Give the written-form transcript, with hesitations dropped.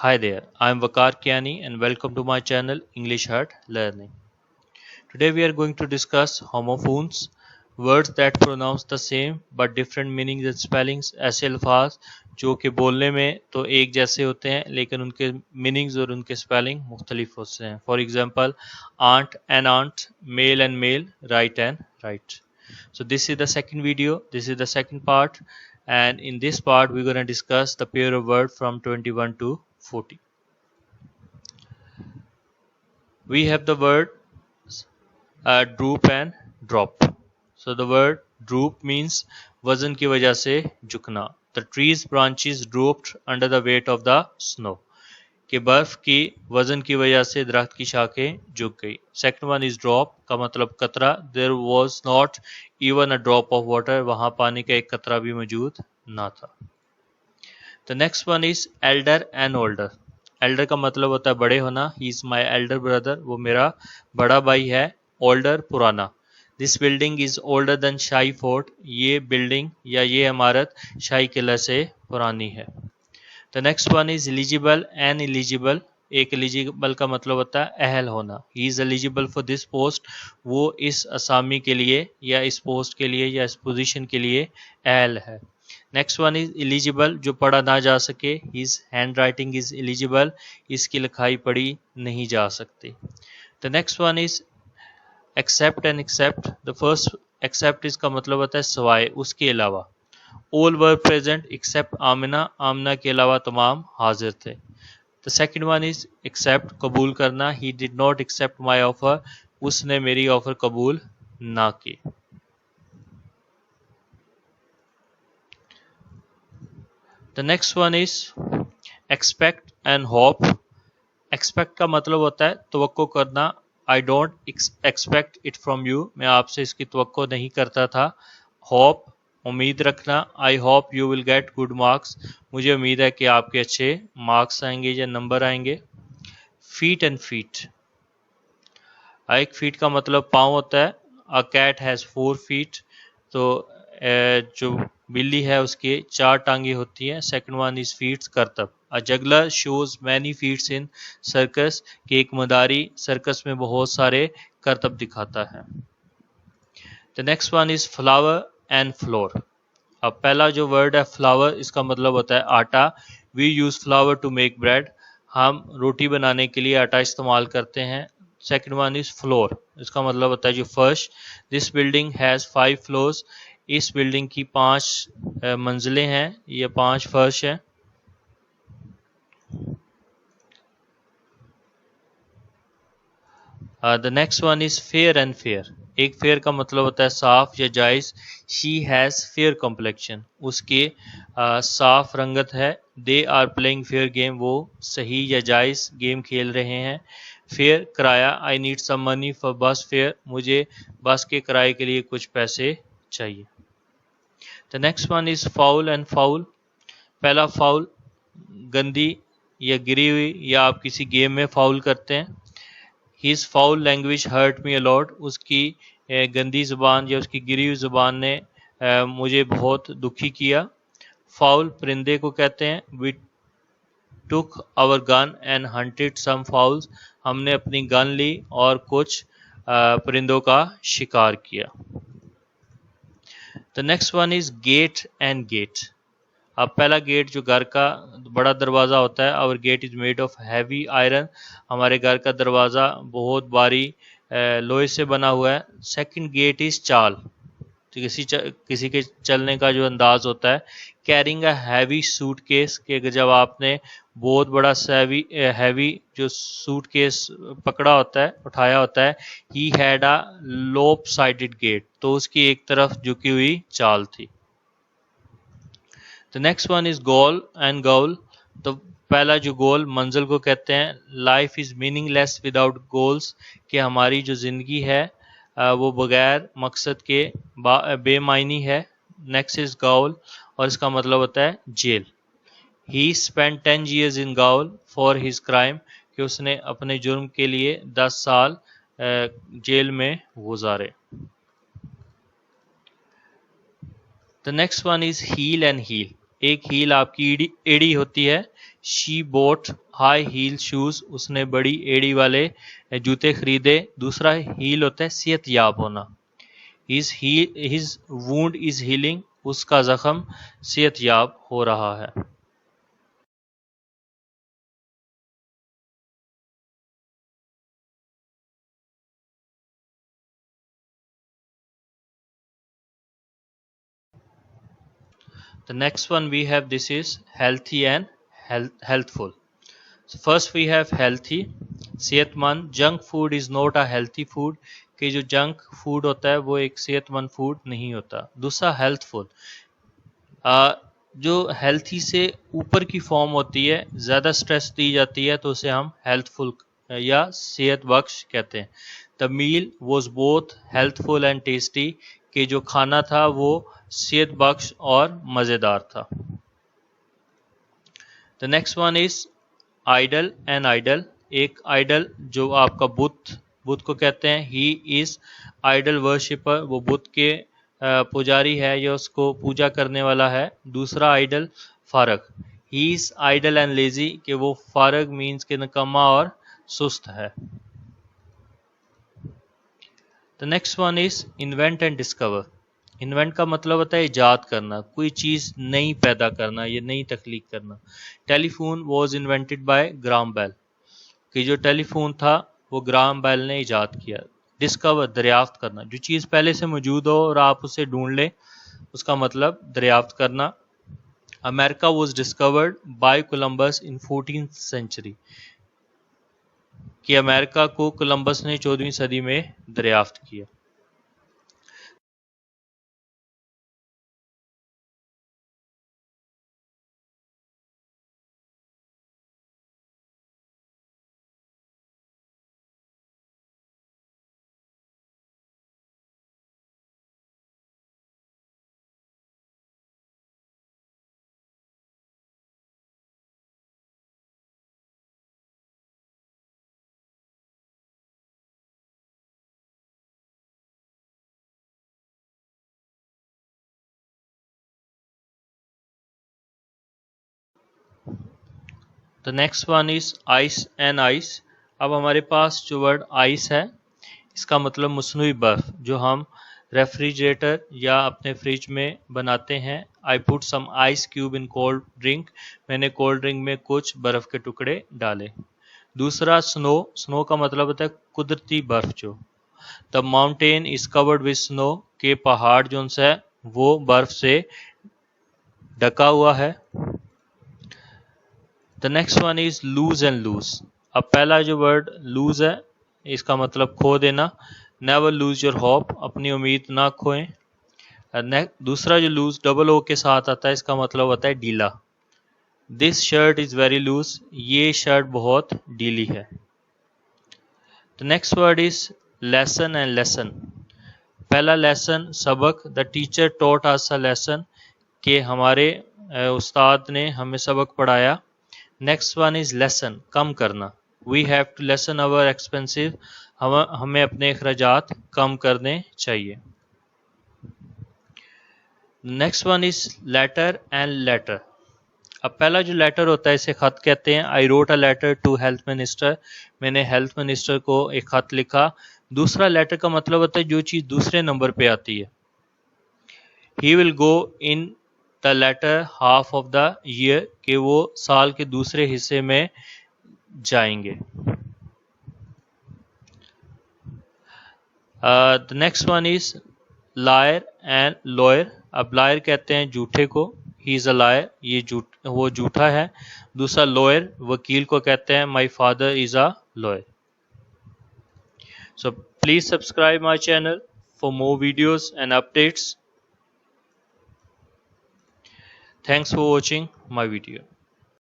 Hi there, I am Vakar Kiani and welcome to my channel English Heart Learning. Today we are going to discuss homophones, words that pronounce the same but different meanings and spellings. ऐसे अल्फाज जो कि बोलने में तो एक जैसे होते हैं लेकिन उनके मीनिंग्स और उनके स्पेलिंग मुख्तलिफ होते हैं. For example aunt and aunt, male and male, right and right. So this is the second video, this is the second part, and in this part we're going to discuss the pair of words from 21 to 40. We have the word droop and drop. So the word droop means वजन की वजह से झुकना. The tree's branches drooped under the weight of the snow. कि बर्फ की वजन की वजह से दरख्त की शाखें झुक गई. Second one is drop का मतलब कतरा. There was not even a drop of water. वहाँ पानी का एक कतरा भी मौजूद ना था. The next one is elder and older. Elder का मतलब होता है बड़े होना. He is my elder brother. वो मेरा बड़ा भाई है. Older पुराना. This building is older than shahi fort. ये बिल्डिंग या ये इमारत शाही किला से पुरानी है. The next one is eligible and eligible. एक eligible का मतलब होता है अहल होना. He is eligible for this post. वो इस असामी के लिए या इस पोस्ट के लिए या इस पोजीशन के लिए अहल है. नेक्स्ट वन इज एलिजिबल जो पढ़ा ना जा सके. His handwriting is eligible. इसकी लिखाई पढ़ी नहीं जा सकती. The next one is except and accept. The first except इसका मतलब होता है सवाए उसके अलावा. All were present except Amina. Amina के अलावा तमाम हाजिर थे. The second one is accept कबूल करना. He did not accept my offer. उसने मेरी ऑफर कबूल ना की. The next one is expect and hope. Expect का मतलब होता है तवक्को करना. I don't expect it from you. मैं आपसे इसकी तवक्को नहीं करता था. Hope उम्मीद रखना. I hope you will get good marks. मुझे उम्मीद है कि आपके अच्छे मार्क्स आएंगे या नंबर आएंगे. Feet and feet. एक फीट का मतलब पाँव होता है. A cat has 4 feet. तो जो बिल्ली है उसके 4 टांगे होती हैं. सेकंड वन इज फीट्स करतब. अ जगलर शोज मैनी फीट्स इन सर्कस. कि एक मदारी सर्कस में बहुत सारे करतब दिखाता है. The next one is flower and floor. अब पहला जो वर्ड है फ्लावर इसका मतलब होता है आटा. We use flour to make bread. हम रोटी बनाने के लिए आटा इस्तेमाल करते हैं. Second one is floor. इसका मतलब होता है जो फर्श. This building has 5 floors. इस बिल्डिंग की 5 मंजिलें हैं. ये 5 फर्श हैं. The next one is fair and fair. एक फेयर का मतलब होता है साफ या जायज़. She has fair complexion. उसके साफ रंगत है. They are playing fair game. वो सही या जायज़ गेम खेल रहे हैं. फेयर किराया. I need some money for bus fare. मुझे बस के किराए के लिए कुछ पैसे चाहिए. The next one is foul and fowl. पहला फाउल गंदी या गिरी हुई या आप किसी गेम में फाउल करते हैं. His foul language hurt me a lot. उसकी गंदी ज़ुबान या उसकी गिरी हुई ज़ुबान ने मुझे बहुत दुखी किया. फाउल परिंदे को कहते हैं. We took our gun and hunted some fowls. हमने अपनी गन ली और कुछ परिंदों का शिकार किया. The next one is gate and gait. अब पहला गेट जो घर का बड़ा दरवाज़ा होता है. Our gate is made of heavy iron. हमारे घर का दरवाज़ा बहुत भारी लोहे से बना हुआ है. सेकंड गेट इज़ चाल. तो किसी के चलने का जो अंदाज होता है. Carrying a heavy suit case. के जब आपने बहुत बड़ा हैवी जो सूट केस पकड़ा होता है उठाया होता है. ही हैड अ लोप साइडेड गेट. तो उसकी एक तरफ झुकी हुई चाल थी. The next one is goal and goal. तो पहला जो गोल मंजिल को कहते हैं. Life is meaningless without goals. कि हमारी जो ज़िंदगी है वो बगैर मकसद के बेमायनी है. नेक्स्ट इज गाउल और इसका मतलब होता है jail. He spend 10 years in gaol for his crime. कि उसने अपने जुर्म के लिए 10 साल जेल में गुजारे. The next one is heel and heal. एक हील आपकी एड़ी होती है. She bought high heel shoes. उसने बड़ी एड़ी वाले जूते खरीदे. दूसरा हील होता है सेहतयाब होना. his wound is healing. उसका जख्म सेहतयाब हो रहा है. The next one we have, this is healthy and healthful. So first we have healthy, सेहतमंद. Junk food is not a healthy food, कि जो जंक फूड होता है वो एक सेहतमंद फूड नहीं होता. दूसरा हेल्थफुल, जो हेल्थी से ऊपर की फॉर्म होती है, ज़्यादा स्ट्रेस दी जाती है तो उसे हम हेल्थफुल या सेहत बख्श कहते हैं. The meal was both healthful and tasty, कि जो खाना था वो सेहत बख्श और मज़ेदार था. The next one is idol and idle. एक आइडल जो आपका बुद्ध को कहते हैं. ही इज़ आइडल वर्शिपर, वो बुद्ध के पुजारी है या उसको पूजा करने वाला है. दूसरा आइडल फारग, he is idol and lazy, कि वो फारग मीन्स के निकम्मा और सुस्त है. The next one is invent and discover. Invent का मतलब होता है ईजाद करना, कोई चीज़ नई पैदा करना या नई तख्लीक करना. Telephone was invented by Graham Bell, कि जो टेलीफोन था वो ग्राम बेल ने ईजाद किया. डिस्कवर दरियाफ्त करना, जो चीज़ पहले से मौजूद हो और आप उसे ढूंढ लें, उसका मतलब दरियाफ्त करना. America was discovered by Columbus in 14th century, कि अमेरिका को कोलंबस ने 14वीं सदी में दरियाफ्त किया. The next one is ice and ice. अब हमारे पास जो वर्ड आइस है, इसका मतलब मसनूई बर्फ़, जो हम रेफ्रिजरेटर या अपने फ्रिज में बनाते हैं. I put some ice cube in cold drink, मैंने कोल्ड ड्रिंक में कुछ बर्फ़ के टुकड़े डाले. दूसरा स्नो, स्नो का मतलब होता है कुदरती बर्फ़. जो the mountain is covered with snow, के पहाड़ जो है वो बर्फ़ से ढका हुआ है. The next one is loose and lose. अब पहला जो वर्ड लूज है, इसका मतलब खो देना. नेवर लूज योर होप, अपनी उम्मीद ना खोएं. दूसरा जो लूज डबल ओ के साथ आता है, इसका मतलब होता है ढीला. This shirt is very loose, ये शर्ट बहुत ढीली है. The next word is lesson and lessen. पहला लेसन सबक, the teacher taught us a lesson, कि हमारे उस्ताद ने हमें सबक पढ़ाया. नेक्स्ट वन इज़ लेसन, कम करना. We have to lessen our expensive, हमें अपने अखराजात कम करने चाहिए. Next one is letter and latter. अब पहला जो लेटर होता है इसे ख़त कहते हैं. I wrote a letter to health minister, मैंने हेल्थ मिनिस्टर को एक ख़त लिखा. दूसरा लेटर का मतलब होता है जो चीज़ दूसरे नंबर पे आती है. He will go in the latter half of the year, कि वो साल के दूसरे हिस्से में जाएंगे. The next one is liar and lawyer. अब लायर कहते हैं झूठे को, ही इज़ अ लायर, ये वो झूठा है. दूसरा लॉयर वकील को कहते हैं. My father is a lawyer. So please subscribe my channel for more videos and updates. Thanks for watching my video.